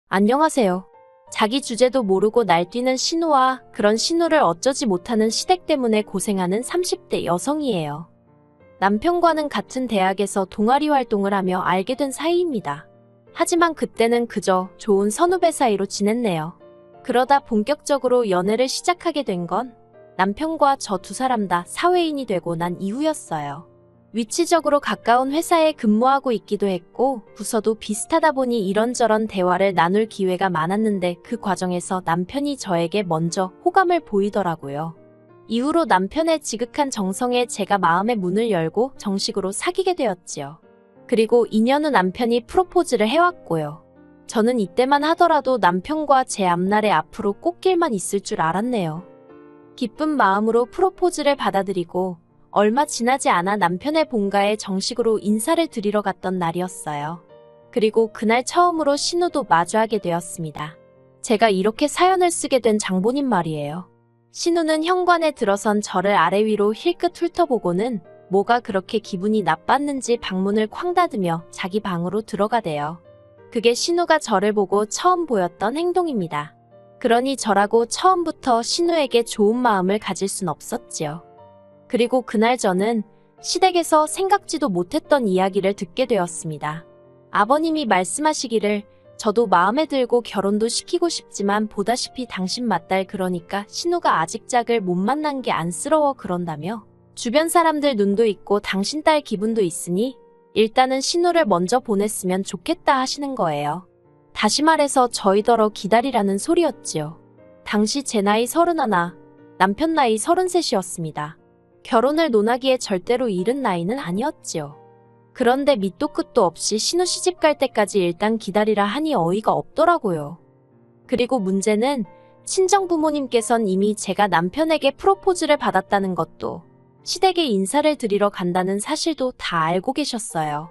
안녕하세요. 자기 주제도 모르고 날뛰는 신우와 그런 신우를 어쩌지 못하는 시댁 때문에 고생하는 30대 여성이에요. 남편과는 같은 대학에서 동아리 활동을 하며 알게 된 사이입니다. 하지만 그때는 그저 좋은 선후배 사이로 지냈네요. 그러다 본격적으로 연애를 시작하게 된 건 남편과 저 두 사람 다 사회인이 되고 난 이후였어요. 위치적으로 가까운 회사에 근무하고 있기도 했고 부서도 비슷하다 보니 이런저런 대화를 나눌 기회가 많았는데 그 과정에서 남편이 저에게 먼저 호감을 보이더라고요. 이후로 남편의 지극한 정성에 제가 마음의 문을 열고 정식으로 사귀게 되었지요. 그리고 2년 후 남편이 프로포즈를 해왔고요. 저는 이때만 하더라도 남편과 제 앞날에 앞으로 꽃길만 있을 줄 알았네요. 기쁜 마음으로 프로포즈를 받아들이고 얼마 지나지 않아 남편의 본가에 정식으로 인사를 드리러 갔던 날이었어요. 그리고 그날 처음으로 신우도 마주하게 되었습니다. 제가 이렇게 사연을 쓰게 된 장본인 말이에요. 신우는 현관에 들어선 저를 아래 위로 힐끗 훑어보고는 뭐가 그렇게 기분이 나빴는지 방문을 쾅 닫으며 자기 방으로 들어가대요. 그게 신우가 저를 보고 처음 보였던 행동입니다. 그러니 저라고 처음부터 신우에게 좋은 마음을 가질 순 없었지요. 그리고 그날 저는 시댁에서 생각지도 못했던 이야기를 듣게 되었습니다. 아버님이 말씀하시기를 저도 마음에 들고 결혼도 시키고 싶지만 보다시피 당신 맏딸 그러니까 신우가 아직 짝을 못 만난 게 안쓰러워 그런다며 주변 사람들 눈도 있고 당신 딸 기분도 있으니 일단은 신우를 먼저 보냈으면 좋겠다 하시는 거예요. 다시 말해서 저희더러 기다리라는 소리였지요. 당시 제 나이 31, 남편 나이 33이었습니다. 결혼을 논하기에 절대로 이른 나이는 아니었지요. 그런데 밑도 끝도 없이 신우 시집 갈 때까지 일단 기다리라 하니 어이가 없더라고요. 그리고 문제는 친정 부모님께선 이미 제가 남편에게 프로포즈를 받았다는 것도 시댁에 인사를 드리러 간다는 사실도 다 알고 계셨어요.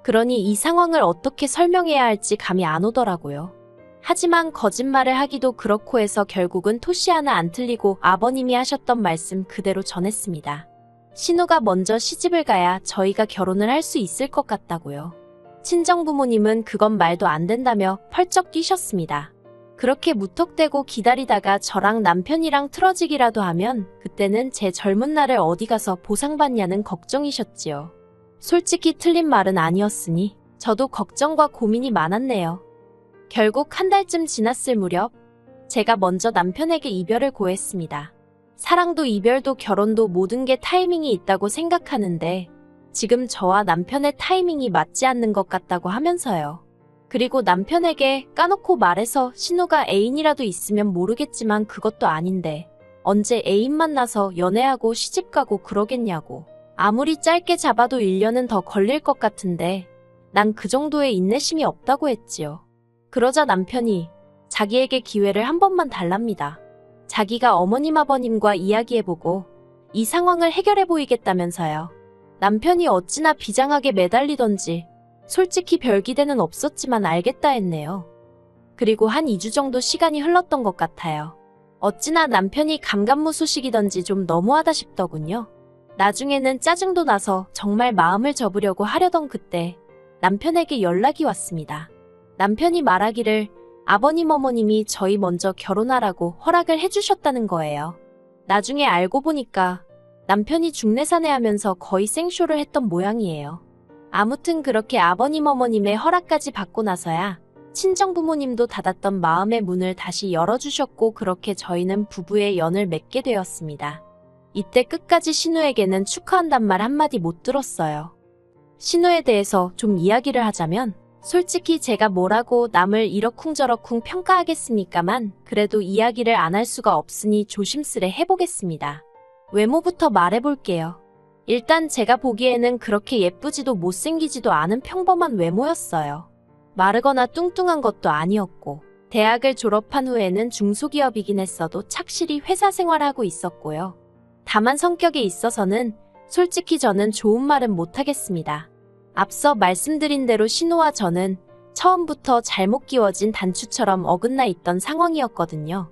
그러니 이 상황을 어떻게 설명해야 할지 감이 안 오더라고요. 하지만 거짓말을 하기도 그렇고 해서 결국은 토시 하나 안 틀리고 아버님이 하셨던 말씀 그대로 전했습니다. 신우가 먼저 시집을 가야 저희가 결혼을 할 수 있을 것 같다고요. 친정 부모님은 그건 말도 안 된다며 펄쩍 뛰셨습니다. 그렇게 무턱대고 기다리다가 저랑 남편이랑 틀어지기라도 하면 그때는 제 젊은 날을 어디 가서 보상받냐는 걱정이셨지요. 솔직히 틀린 말은 아니었으니 저도 걱정과 고민이 많았네요. 결국 한 달쯤 지났을 무렵 제가 먼저 남편에게 이별을 고했습니다. 사랑도 이별도 결혼도 모든 게 타이밍이 있다고 생각하는데 지금 저와 남편의 타이밍이 맞지 않는 것 같다고 하면서요. 그리고 남편에게 까놓고 말해서 신우가 애인이라도 있으면 모르겠지만 그것도 아닌데 언제 애인 만나서 연애하고 시집가고 그러겠냐고. 아무리 짧게 잡아도 1년은 더 걸릴 것 같은데 난 그 정도의 인내심이 없다고 했지요. 그러자 남편이 자기에게 기회를 한 번만 달랍니다. 자기가 어머님 아버님과 이야기해보고 이 상황을 해결해 보이겠다면서요. 남편이 어찌나 비장하게 매달리던지 솔직히 별 기대는 없었지만 알겠다 했네요. 그리고 한 2주 정도 시간이 흘렀던 것 같아요. 어찌나 남편이 감감무소식이던지 좀 너무하다 싶더군요. 나중에는 짜증도 나서 정말 마음을 접으려고 하려던 그때 남편에게 연락이 왔습니다. 남편이 말하기를 아버님 어머님이 저희 먼저 결혼하라고 허락을 해주셨다는 거예요. 나중에 알고 보니까 남편이 중내사내하면서 거의 생쇼를 했던 모양이에요. 아무튼 그렇게 아버님 어머님의 허락까지 받고 나서야 친정 부모님도 닫았던 마음의 문을 다시 열어주셨고 그렇게 저희는 부부의 연을 맺게 되었습니다. 이때 끝까지 신우에게는 축하한단 말 한마디 못 들었어요. 신우에 대해서 좀 이야기를 하자면 솔직히 제가 뭐라고 남을 이러쿵저러쿵 평가하겠습니까만 그래도 이야기를 안 할 수가 없으니 조심스레 해보겠습니다. 외모부터 말해볼게요. 일단 제가 보기에는 그렇게 예쁘지도 못생기지도 않은 평범한 외모였어요. 마르거나 뚱뚱한 것도 아니었고 대학을 졸업한 후에는 중소기업이긴 했어도 착실히 회사 생활하고 있었고요. 다만 성격에 있어서는 솔직히 저는 좋은 말은 못하겠습니다. 앞서 말씀드린 대로 신우와 저는 처음부터 잘못 끼워진 단추처럼 어긋나 있던 상황이었거든요.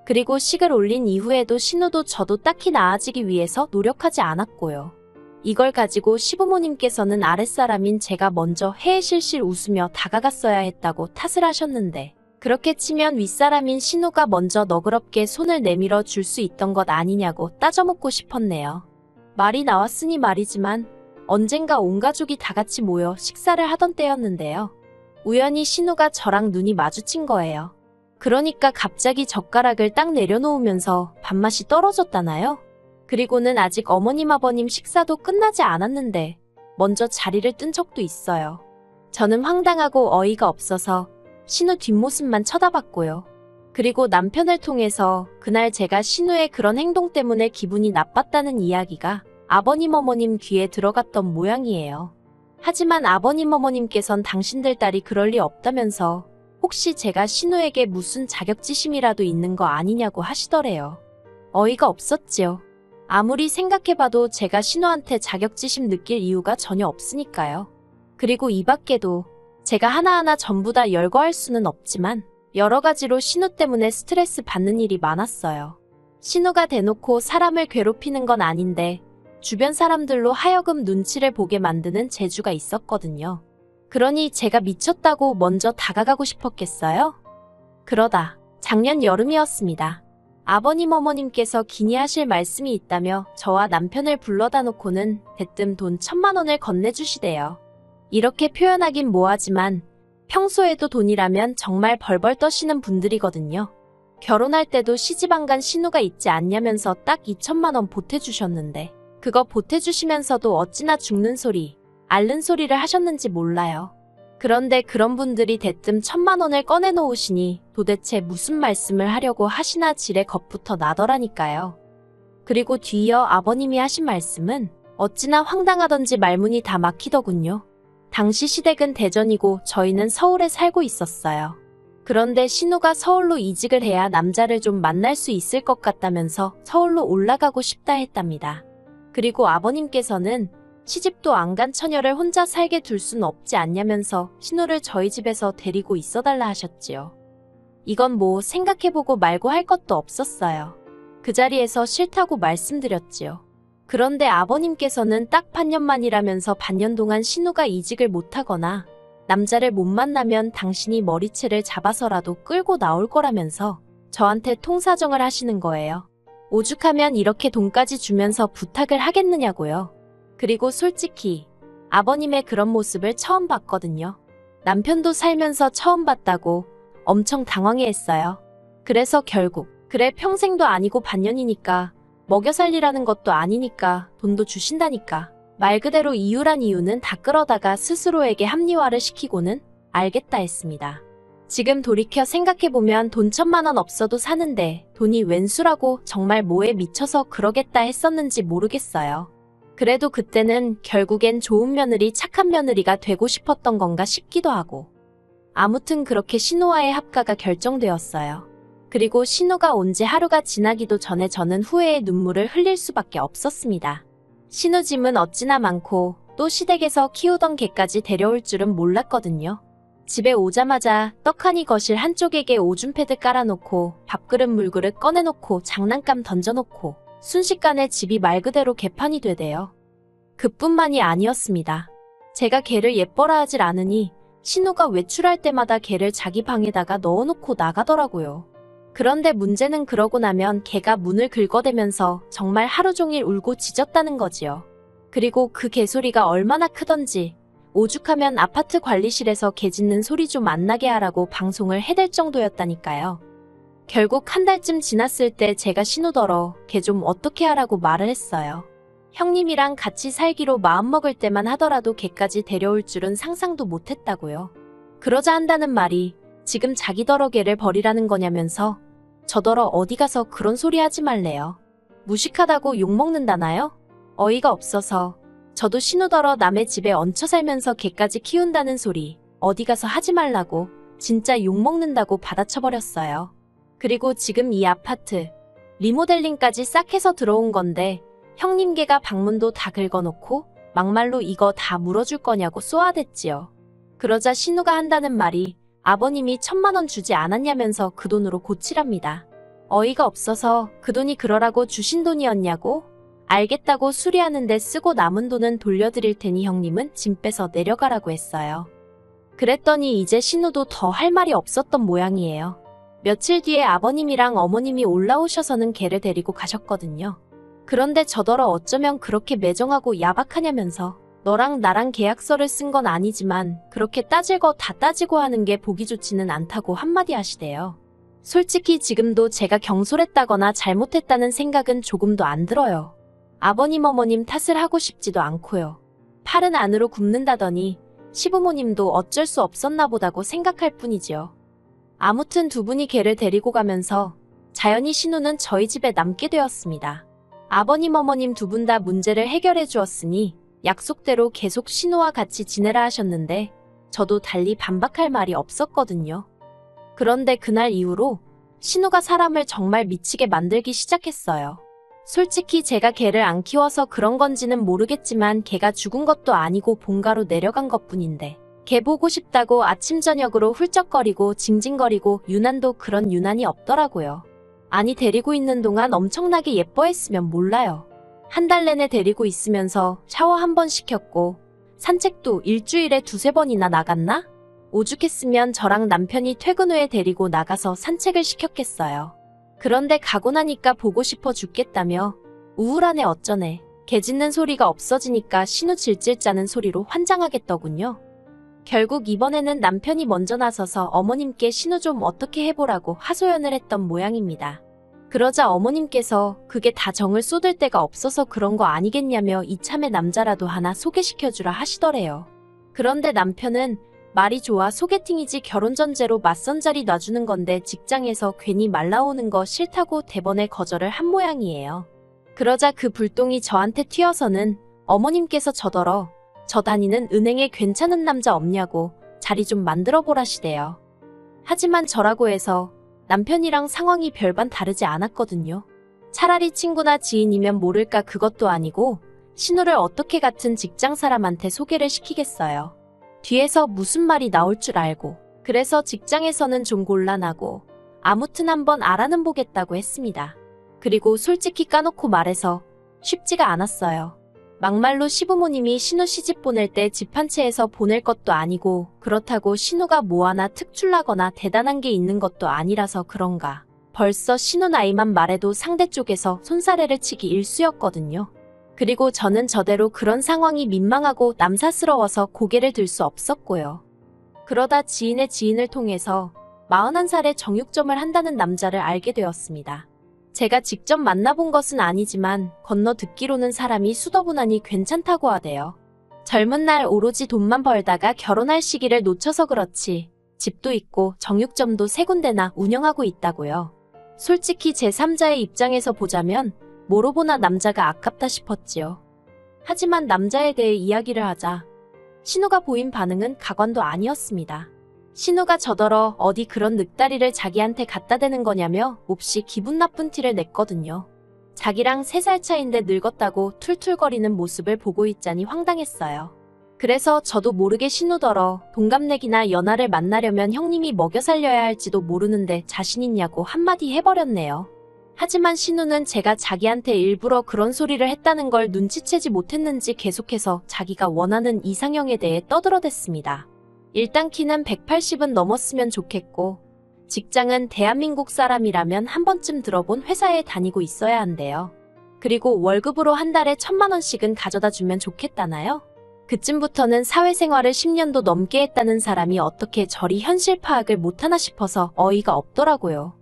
그리고 식을 올린 이후에도 신우도 저도 딱히 나아지기 위해서 노력하지 않았고요. 이걸 가지고 시부모님께서는 아랫사람인 제가 먼저 해해실실 웃으며 다가갔어야 했다고 탓을 하셨는데 그렇게 치면 윗사람인 신우가 먼저 너그럽게 손을 내밀어 줄 수 있던 것 아니냐고 따져묻고 싶었네요. 말이 나왔으니 말이지만 언젠가 온 가족이 다 같이 모여 식사를 하던 때였는데요. 우연히 신우가 저랑 눈이 마주친 거예요. 그러니까 갑자기 젓가락을 딱 내려놓으면서 밥맛이 떨어졌다나요? 그리고는 아직 어머님 아버님 식사도 끝나지 않았는데 먼저 자리를 뜬 적도 있어요. 저는 황당하고 어이가 없어서 신우 뒷모습만 쳐다봤고요. 그리고 남편을 통해서 그날 제가 신우의 그런 행동 때문에 기분이 나빴다는 이야기가 아버님 어머님 귀에 들어갔던 모양이에요. 하지만 아버님 어머님께선 당신들 딸이 그럴 리 없다면서 혹시 제가 신우에게 무슨 자격지심이라도 있는 거 아니냐고 하시더래요. 어이가 없었지요. 아무리 생각해봐도 제가 신우한테 자격지심 느낄 이유가 전혀 없으니까요. 그리고 이 밖에도 제가 하나하나 전부 다 열거할 수는 없지만 여러 가지로 신우 때문에 스트레스 받는 일이 많았어요. 신우가 대놓고 사람을 괴롭히는 건 아닌데 주변 사람들로 하여금 눈치를 보게 만드는 재주가 있었거든요. 그러니 제가 미쳤다고 먼저 다가가고 싶었겠어요? 그러다 작년 여름이었습니다. 아버님 어머님께서 기니하실 말씀이 있다며 저와 남편을 불러다 놓고는 대뜸 돈 1,000만 원을 건네주시대요. 이렇게 표현하긴 뭐하지만 평소에도 돈이라면 정말 벌벌 떠시는 분들이거든요. 결혼할 때도 시집안 간 신우가 있지 않냐면서 딱 2,000만 원 보태주셨는데 그거 보태주시면서도 어찌나 죽는 소리, 앓는 소리를 하셨는지 몰라요. 그런데 그런 분들이 대뜸 1,000만 원을 꺼내놓으시니 도대체 무슨 말씀을 하려고 하시나 지레 겁부터 나더라니까요. 그리고 뒤이어 아버님이 하신 말씀은 어찌나 황당하던지 말문이 다 막히더군요. 당시 시댁은 대전이고 저희는 서울에 살고 있었어요. 그런데 신우가 서울로 이직을 해야 남자를 좀 만날 수 있을 것 같다면서 서울로 올라가고 싶다 했답니다. 그리고 아버님께서는 시집도 안 간 처녀를 혼자 살게 둘 순 없지 않냐면서 신우를 저희 집에서 데리고 있어달라 하셨지요. 이건 뭐 생각해보고 말고 할 것도 없었어요. 그 자리에서 싫다고 말씀드렸지요. 그런데 아버님께서는 딱 반년만이라면서 반년 동안 신우가 이직을 못하거나 남자를 못 만나면 당신이 머리채를 잡아서라도 끌고 나올 거라면서 저한테 통사정을 하시는 거예요. 오죽하면 이렇게 돈까지 주면서 부탁을 하겠느냐고요. 그리고 솔직히 아버님의 그런 모습을 처음 봤거든요. 남편도 살면서 처음 봤다고 엄청 당황해했어요. 그래서 결국 그래 평생도 아니고 반년이니까 먹여 살리라는 것도 아니니까 돈도 주신다니까 말 그대로 이유란 이유는 다 끌어다가 스스로에게 합리화를 시키고는 알겠다 했습니다. 지금 돌이켜 생각해보면 돈 1,000만 원 없어도 사는데 돈이 웬수라고 정말 뭐에 미쳐서 그러겠다 했었는지 모르겠어요. 그래도 그때는 결국엔 좋은 며느리, 착한 며느리가 되고 싶었던 건가 싶기도 하고. 아무튼 그렇게 신우와의 합가가 결정되었어요. 그리고 신우가 온 지 하루가 지나기도 전에 저는 후회의 눈물을 흘릴 수밖에 없었습니다. 신우 짐은 어찌나 많고 또 시댁에서 키우던 개까지 데려올 줄은 몰랐거든요. 집에 오자마자 떡하니 거실 한쪽에게 오줌 패드 깔아놓고 밥그릇 물그릇 꺼내놓고 장난감 던져놓고 순식간에 집이 말 그대로 개판이 되대요. 그뿐만이 아니었습니다. 제가 개를 예뻐라 하질 않으니 신우가 외출할 때마다 개를 자기 방에다가 넣어놓고 나가더라고요. 그런데 문제는 그러고 나면 개가 문을 긁어대면서 정말 하루 종일 울고 짖었다는 거지요. 그리고 그 개소리가 얼마나 크던지 오죽하면 아파트 관리실에서 개 짖는 소리 좀 안 나게 하라고 방송을 해댈 정도였다니까요. 결국 한 달쯤 지났을 때 제가 신우더러 개 좀 어떻게 하라고 말을 했어요. 형님이랑 같이 살기로 마음먹을 때만 하더라도 개까지 데려올 줄은 상상도 못했다고요. 그러자 한다는 말이 지금 자기더러 개를 버리라는 거냐면서 저더러 어디 가서 그런 소리 하지 말래요. 무식하다고 욕먹는다나요? 어이가 없어서 저도 신우더러 남의 집에 얹혀 살면서 개까지 키운다는 소리 어디 가서 하지 말라고 진짜 욕먹는다고 받아쳐버렸어요. 그리고 지금 이 아파트 리모델링까지 싹 해서 들어온 건데 형님 개가 방문도 다 긁어놓고 막말로 이거 다 물어줄 거냐고 쏘아댔지요. 그러자 신우가 한다는 말이 아버님이 1,000만 원 주지 않았냐면서 그 돈으로 고치랍니다. 어이가 없어서 그 돈이 그러라고 주신 돈이었냐고? 알겠다고 수리하는데 쓰고 남은 돈은 돌려드릴 테니 형님은 짐 빼서 내려가라고 했어요. 그랬더니 이제 신우도 더 할 말이 없었던 모양이에요. 며칠 뒤에 아버님이랑 어머님이 올라오셔서는 걔를 데리고 가셨거든요. 그런데 저더러 어쩌면 그렇게 매정하고 야박하냐면서 너랑 나랑 계약서를 쓴 건 아니지만 그렇게 따질 거 다 따지고 하는 게 보기 좋지는 않다고 한마디 하시대요. 솔직히 지금도 제가 경솔했다거나 잘못했다는 생각은 조금도 안 들어요. 아버님 어머님 탓을 하고 싶지도 않고요. 팔은 안으로 굽는다더니 시부모님도 어쩔 수 없었나 보다고 생각할 뿐이지요. 아무튼 두 분이 걔를 데리고 가면서 자연히 신우는 저희 집에 남게 되었습니다. 아버님 어머님 두 분 다 문제를 해결해 주었으니 약속대로 계속 신우와 같이 지내라 하셨는데 저도 달리 반박할 말이 없었거든요. 그런데 그날 이후로 신우가 사람을 정말 미치게 만들기 시작했어요. 솔직히 제가 걔를 안 키워서 그런 건지는 모르겠지만 걔가 죽은 것도 아니고 본가로 내려간 것뿐인데 걔 보고 싶다고 아침 저녁으로 훌쩍거리고 징징거리고 유난도 그런 유난이 없더라고요. 아니 데리고 있는 동안 엄청나게 예뻐했으면 몰라요. 한 달 내내 데리고 있으면서 샤워 한 번 시켰고 산책도 일주일에 두세 번이나 나갔나? 오죽했으면 저랑 남편이 퇴근 후에 데리고 나가서 산책을 시켰겠어요. 그런데 가고 나니까 보고 싶어 죽겠다며 우울하네 어쩌네 개 짖는 소리가 없어지니까 신우 질질 짜는 소리로 환장하겠더군요. 결국 이번에는 남편이 먼저 나서서 어머님께 신우 좀 어떻게 해보라고 하소연을 했던 모양입니다. 그러자 어머님께서 그게 다 정을 쏟을 데가 없어서 그런 거 아니겠냐며 이참에 남자라도 하나 소개시켜주라 하시더래요. 그런데 남편은 말이 좋아 소개팅이지 결혼 전제로 맞선 자리 놔주는 건데 직장에서 괜히 말 나오는 거 싫다고 대번에 거절을 한 모양이에요. 그러자 그 불똥이 저한테 튀어서는 어머님께서 저더러 저 다니는 은행에 괜찮은 남자 없냐고 자리 좀 만들어 보라시대요. 하지만 저라고 해서 남편이랑 상황이 별반 다르지 않았거든요. 차라리 친구나 지인이면 모를까 그것도 아니고 신우를 어떻게 같은 직장 사람한테 소개를 시키겠어요. 뒤에서 무슨 말이 나올 줄 알고 그래서 직장에서는 좀 곤란하고 아무튼 한번 알아는 보겠다고 했습니다. 그리고 솔직히 까놓고 말해서 쉽지가 않았어요. 막말로 시부모님이 신우 시집 보낼 때 집 한 채에서 보낼 것도 아니고 그렇다고 신우가 뭐 하나 특출나거나 대단한 게 있는 것도 아니라서 그런가. 벌써 신우 나이만 말해도 상대 쪽에서 손사래를 치기 일쑤였거든요. 그리고 저는 저대로 그런 상황이 민망하고 남사스러워서 고개를 들 수 없었고요. 그러다 지인의 지인을 통해서 41살에 정육점을 한다는 남자를 알게 되었습니다. 제가 직접 만나본 것은 아니지만 건너 듣기로는 사람이 수더분하니 괜찮다고 하대요. 젊은 날 오로지 돈만 벌다가 결혼할 시기를 놓쳐서 그렇지 집도 있고 정육점도 3군데나 운영하고 있다고요. 솔직히 제3자의 입장에서 보자면 뭐로 보나 남자가 아깝다 싶었지요. 하지만 남자에 대해 이야기를 하자 신우가 보인 반응은 가관도 아니었습니다. 신우가 저더러 어디 그런 늑다리를 자기한테 갖다 대는 거냐며 몹시 기분 나쁜 티를 냈거든요. 자기랑 3살 차인데 늙었다고 툴툴거리는 모습을 보고 있자니 황당했어요. 그래서 저도 모르게 신우더러 동갑내기나 연하를 만나려면 형님이 먹여 살려야 할지도 모르는데 자신 있냐고 한마디 해버렸네요. 하지만 신우는 제가 자기한테 일부러 그런 소리를 했다는 걸 눈치채지 못했는지 계속해서 자기가 원하는 이상형에 대해 떠들어댔습니다. 일단 키는 180은 넘었으면 좋겠고 직장은 대한민국 사람이라면 한 번쯤 들어본 회사에 다니고 있어야 한대요. 그리고 월급으로 한 달에 1,000만 원씩은 가져다 주면 좋겠다나요? 그쯤부터는 사회생활을 10년도 넘게 했다는 사람이 어떻게 저리 현실 파악을 못하나 싶어서 어이가 없더라고요.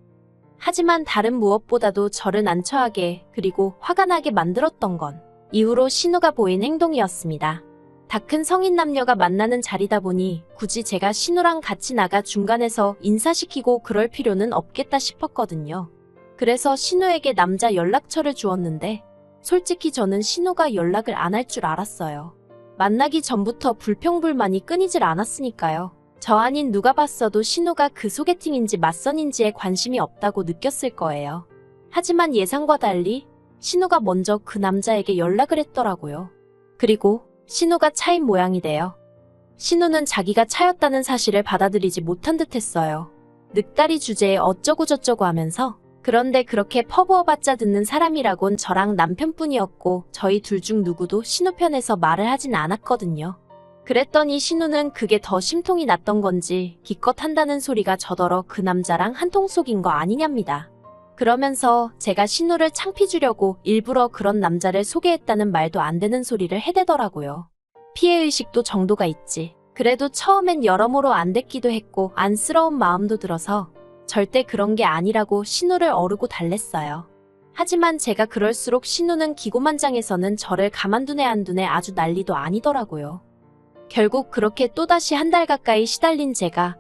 하지만 다른 무엇보다도 저를 난처하게 그리고 화가 나게 만들었던 건 이후로 신우가 보인 행동이었습니다. 다 큰 성인 남녀가 만나는 자리다 보니 굳이 제가 신우랑 같이 나가 중간에서 인사시키고 그럴 필요는 없겠다 싶었거든요. 그래서 신우에게 남자 연락처를 주었는데 솔직히 저는 신우가 연락을 안 할 줄 알았어요. 만나기 전부터 불평불만이 끊이질 않았으니까요. 저 아닌 누가 봤어도 신우가 그 소개팅인지 맞선인지에 관심이 없다고 느꼈을 거예요. 하지만 예상과 달리 신우가 먼저 그 남자에게 연락을 했더라고요. 그리고 신우가 차인 모양이 돼요. 신우는 자기가 차였다는 사실을 받아들이지 못한 듯 했어요. 늑다리 주제에 어쩌고저쩌고 하면서 그런데 그렇게 퍼부어봤자 듣는 사람이라곤 저랑 남편뿐이었고 저희 둘 중 누구도 신우 편에서 말을 하진 않았거든요. 그랬더니 신우는 그게 더 심통이 났던 건지 기껏 한다는 소리가 저더러 그 남자랑 한통속인 거 아니냐입니다. 그러면서 제가 신우를 창피 주려고 일부러 그런 남자를 소개했다는 말도 안 되는 소리를 해대더라고요. 피해의식도 정도가 있지. 그래도 처음엔 여러모로 안 됐기도 했고 안쓰러운 마음도 들어서 절대 그런 게 아니라고 신우를 어르고 달랬어요. 하지만 제가 그럴수록 신우는 기고만장해서는 저를 가만두네 안 두네 아주 난리도 아니더라고요. 결국 그렇게 또다시 한 달 가까이 시달린 제가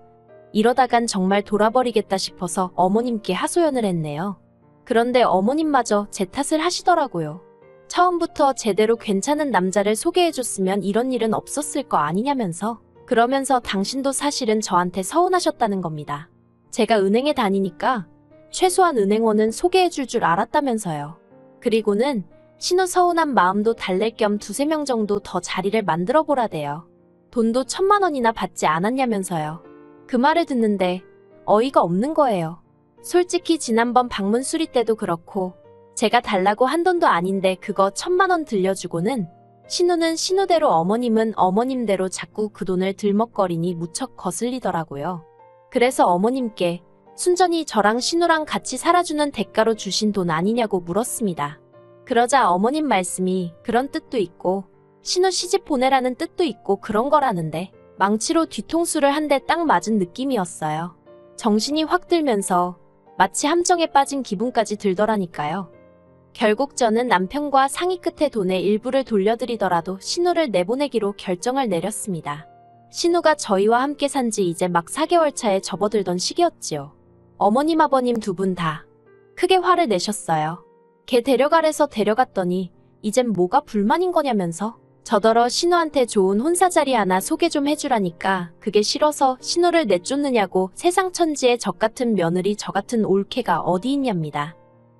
이러다간 정말 돌아버리겠다 싶어서 어머님께 하소연을 했네요. 그런데 어머님마저 제 탓을 하시더라고요. 처음부터 제대로 괜찮은 남자를 소개해줬으면 이런 일은 없었을 거 아니냐면서. 그러면서 당신도 사실은 저한테 서운하셨다는 겁니다. 제가 은행에 다니니까 최소한 은행원은 소개해줄 줄 알았다면서요. 그리고는 신우 서운한 마음도 달랠 겸 두세 명 정도 더 자리를 만들어 보라대요. 돈도 1,000만 원이나 받지 않았냐면서요. 그 말을 듣는데 어이가 없는 거예요. 솔직히 지난번 방문 수리 때도 그렇고 제가 달라고 한 돈도 아닌데 그거 1,000만 원 들려주고는 신우는 신우대로 어머님은 어머님대로 자꾸 그 돈을 들먹거리니 무척 거슬리더라고요. 그래서 어머님께 순전히 저랑 신우랑 같이 살아주는 대가로 주신 돈 아니냐고 물었습니다. 그러자 어머님 말씀이 그런 뜻도 있고 신우 시집 보내라는 뜻도 있고 그런 거라는데 망치로 뒤통수를 한 대 딱 맞은 느낌이었어요. 정신이 확 들면서 마치 함정에 빠진 기분까지 들더라니까요. 결국 저는 남편과 상의 끝에 돈의 일부를 돌려드리더라도 신우를 내보내기로 결정을 내렸습니다. 신우가 저희와 함께 산 지 이제 막 4개월 차에 접어들던 시기였지요. 어머님 아버님 두 분 다 크게 화를 내셨어요. 걔 데려가래서 데려갔더니 이젠 뭐가 불만인 거냐면서 저더러 신우한테 좋은 혼사자리 하나 소개 좀 해주라니까 그게 싫어서 신우를 내쫓느냐고 세상 천지에 적 같은 며느리 저 같은 올케가 어디 있냐입니다.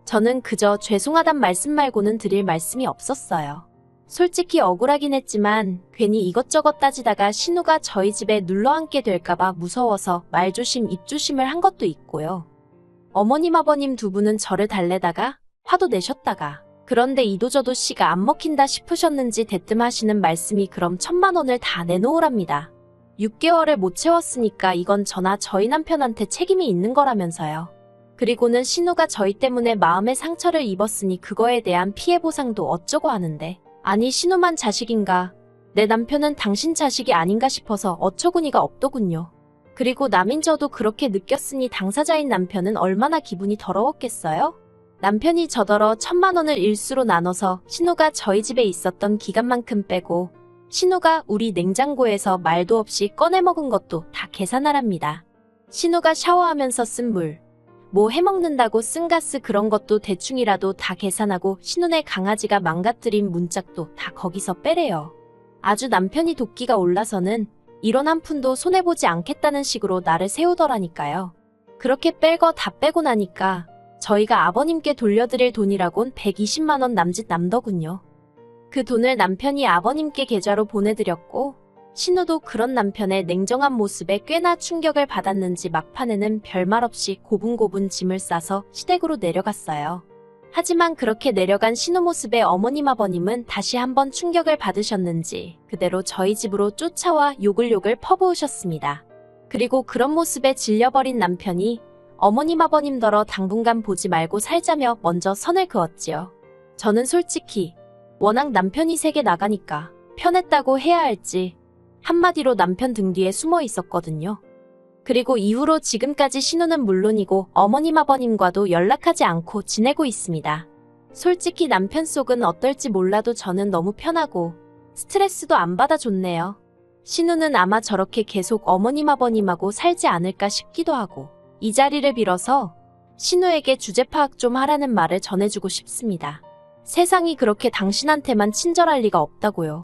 저는 그저 죄송하단 말씀 말고는 드릴 말씀이 없었어요. 솔직히 억울하긴 했지만 괜히 이것저것 따지다가 신우가 저희 집에 눌러앉게 될까봐 무서워서 말조심 입조심을 한 것도 있고요. 어머님 아버님 두 분은 저를 달래다가 화도 내셨다가 그런데 이도저도 씨가 안 먹힌다 싶으셨는지 대뜸 하시는 말씀이 그럼 1,000만 원을 다 내놓으랍니다. 6개월을 못 채웠으니까 이건 저나 저희 남편한테 책임이 있는 거라면서요. 그리고는 신우가 저희 때문에 마음의 상처를 입었으니 그거에 대한 피해 보상도 어쩌고 하는데 아니 신우만 자식인가? 내 남편은 당신 자식이 아닌가 싶어서 어처구니가 없더군요. 그리고 남인 저도 그렇게 느꼈으니 당사자인 남편은 얼마나 기분이 더러웠겠어요? 남편이 저더러 1,000만 원을 일수로 나눠서 신우가 저희 집에 있었던 기간만큼 빼고 신우가 우리 냉장고에서 말도 없이 꺼내 먹은 것도 다 계산하랍니다. 신우가 샤워하면서 쓴 물, 뭐 해먹는다고 쓴 가스 그런 것도 대충이라도 다 계산하고 신우네 강아지가 망가뜨린 문짝도 다 거기서 빼래요. 아주 남편이 도끼가 올라서는 이런 한 푼도 손해보지 않겠다는 식으로 나를 세우더라니까요. 그렇게 뺄 거 다 빼고 나니까 저희가 아버님께 돌려드릴 돈이라곤 120만 원 남짓 남더군요. 그 돈을 남편이 아버님께 계좌로 보내드렸고 신우도 그런 남편의 냉정한 모습에 꽤나 충격을 받았는지 막판에는 별말 없이 고분고분 짐을 싸서 시댁으로 내려갔어요. 하지만 그렇게 내려간 신우 모습에 어머님 아버님은 다시 한번 충격을 받으셨는지 그대로 저희 집으로 쫓아와 욕을 퍼부으셨습니다. 그리고 그런 모습에 질려버린 남편이 어머님 아버님더러 당분간 보지 말고 살자며 먼저 선을 그었지요. 저는 솔직히 워낙 남편이 세게 나가니까 편했다고 해야 할지 한마디로 남편 등 뒤에 숨어 있었거든요. 그리고 이후로 지금까지 신우는 물론이고 어머님 아버님과도 연락하지 않고 지내고 있습니다. 솔직히 남편 속은 어떨지 몰라도 저는 너무 편하고 스트레스도 안 받아줬네요. 신우는 아마 저렇게 계속 어머님 아버님하고 살지 않을까 싶기도 하고 이 자리를 빌어서 신우에게 주제 파악 좀 하라는 말을 전해주고 싶습니다. 세상이 그렇게 당신한테만 친절할 리가 없다고요.